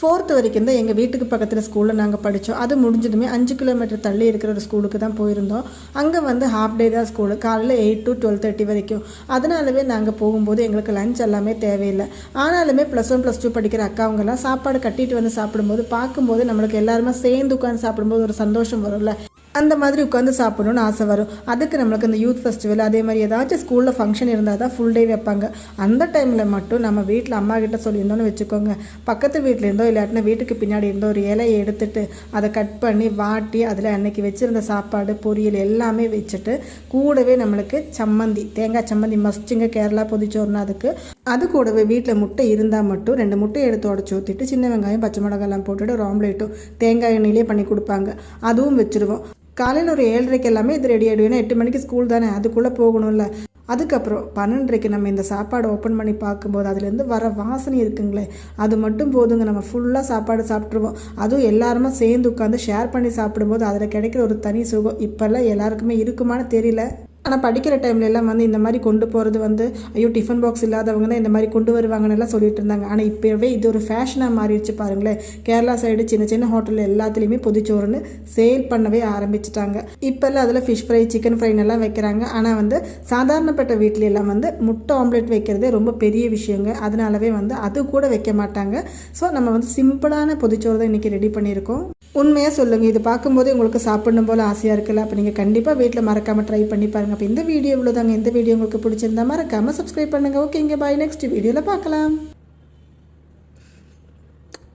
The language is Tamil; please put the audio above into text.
4th வரைக்கும் தான் எங்கள் வீட்டுக்கு பக்கத்தில் ஸ்கூலில் நாங்கள் படித்தோம். அது முடிஞ்சதுமே 5 கிலோமீட்டர் தள்ளி இருக்கிற ஒரு ஸ்கூலுக்கு தான் போயிருந்தோம். அங்கே வந்து ஹாஃப் டே தான் ஸ்கூலு, காலையில் 8 to 12:30 வரைக்கும். அதனாலவே நாங்கள் போகும்போது எங்களுக்கு லஞ்ச் எல்லாமே தேவையில்லை. ஆனாலுமே +1 +2 படிக்கிற அக்காவங்கெல்லாம் சாப்பாடு கட்டிட்டு வந்து சாப்பிடும்போது பார்க்கும்போது நம்மளுக்கு எல்லாருமே சேர்ந்து உட்காந்து சாப்பிடும்போது ஒரு சந்தோஷம் வரும்ல, அந்த மாதிரி உட்காந்து சாப்பிடணும்னு ஆசை வரும். அதுக்கு நம்மளுக்கு இந்த யூத் ஃபெஸ்டிவல் அதே மாதிரி ஏதாச்சும் ஸ்கூலில் ஃபங்க்ஷன் இருந்தால் தான் ஃபுல் டே வைப்பாங்க. அந்த டைமில் மட்டும் நம்ம வீட்டில் அம்மா கிட்ட சொல்லியிருந்தோன்னு வச்சுக்கோங்க, பக்கத்து வீட்டில் இருந்தோ இல்லாட்டினா வீட்டுக்கு பின்னாடி இருந்தோ ஒரு இலையை எடுத்துட்டு அதை கட் பண்ணி வாட்டி அதில் அன்னைக்கு வச்சுருந்த சாப்பாடு பொரியல் எல்லாமே வச்சுட்டு கூடவே நம்மளுக்கு சம்மந்தி, தேங்காய் சம்மந்தி மஸ்ட்டுங்க, கேரளா பொதிச்சோறுனா அது கூடவே வீட்டில் முட்டை இருந்தால் மட்டும் 2 முட்டையை எடுத்து உடச்சி ஊற்றிட்டு சின்ன வெங்காயம் பச்சை மிளகாலாம் போட்டுட்டு ஒரு ஆம்லேட்டும் தேங்காய் எண்ணெயிலே பண்ணி கொடுப்பாங்க. அதுவும் வச்சுருவோம். காலையில் ஒரு 7:30 எல்லாமே இது ரெடி ஆகிடும். ஏன்னா 8 மணிக்கு ஸ்கூல் தானே, அதுக்குள்ளே போகணும்ல. அதுக்கப்புறம் 12:30 நம்ம இந்த சாப்பாடு ஓப்பன் பண்ணி பார்க்கும்போது அதுலேருந்து வர வாசனை இருக்குங்களே, அது மட்டும் போதுங்க. நம்ம ஃபுல்லாக சாப்பாடு சாப்பிட்ருவோம். அதுவும் எல்லாருமே சேர்ந்து உட்காந்து ஷேர் பண்ணி சாப்பிடும்போது அதில் கிடைக்கிற ஒரு தனி சுகம் இப்போல்லாம் எல்லாருக்குமே இருக்குமான்னு தெரியல. ஆனால் படிக்கிற டைம்ல எல்லாம் வந்து இந்த மாதிரி கொண்டு போகிறது வந்து ஐயோ டிஃபன் பாக்ஸ் இல்லாதவங்க தான் இந்த மாதிரி கொண்டு வருவாங்கன்னு எல்லாம் சொல்லிட்டு இருந்தாங்க. ஆனால் இப்போவே இது ஒரு ஃபேஷனாக மாறிடுச்சு பாருங்களேன். கேரளா சைடு சின்ன சின்ன ஹோட்டலில் எல்லாத்துலேயுமே பொதிச்சோறுன்னு சேல் பண்ணவே ஆரம்பிச்சிட்டாங்க. இப்போல்லாம் அதில் ஃபிஷ் ஃப்ரை, சிக்கன் ஃப்ரைன்னு எல்லாம் வைக்கிறாங்க. ஆனால் வந்து சாதாரணப்பட்ட வீட்டில எல்லாம் வந்து முட்டை ஆம்லேட் வைக்கிறதே ரொம்ப பெரிய விஷயங்க. அதனாலவே வந்து அது கூட வைக்க மாட்டாங்க. ஸோ நம்ம வந்து சிம்பிளான பொதிச்சோறு தான் இன்றைக்கி ரெடி பண்ணியிருக்கோம். உண்மையாக சொல்லுங்கள், இது பார்க்கும்போது உங்களுக்கு சாப்பிடணும் போல் ஆசையாக இருக்குல்ல. அப்போ நீங்கள் கண்டிப்பாக வீட்டில் மறக்காமல் ட்ரை பண்ணி பாருங்கள். அப்போ இந்த வீடியோ இவ்வளோ தாங்க. இந்த வீடியோ உங்களுக்கு பிடிச்சிருந்தா மறக்காமல் சப்ஸ்கிரைப் பண்ணுங்கள். ஓகேங்க, பாய். நெக்ஸ்ட் வீடியோவில் பார்க்கலாம்.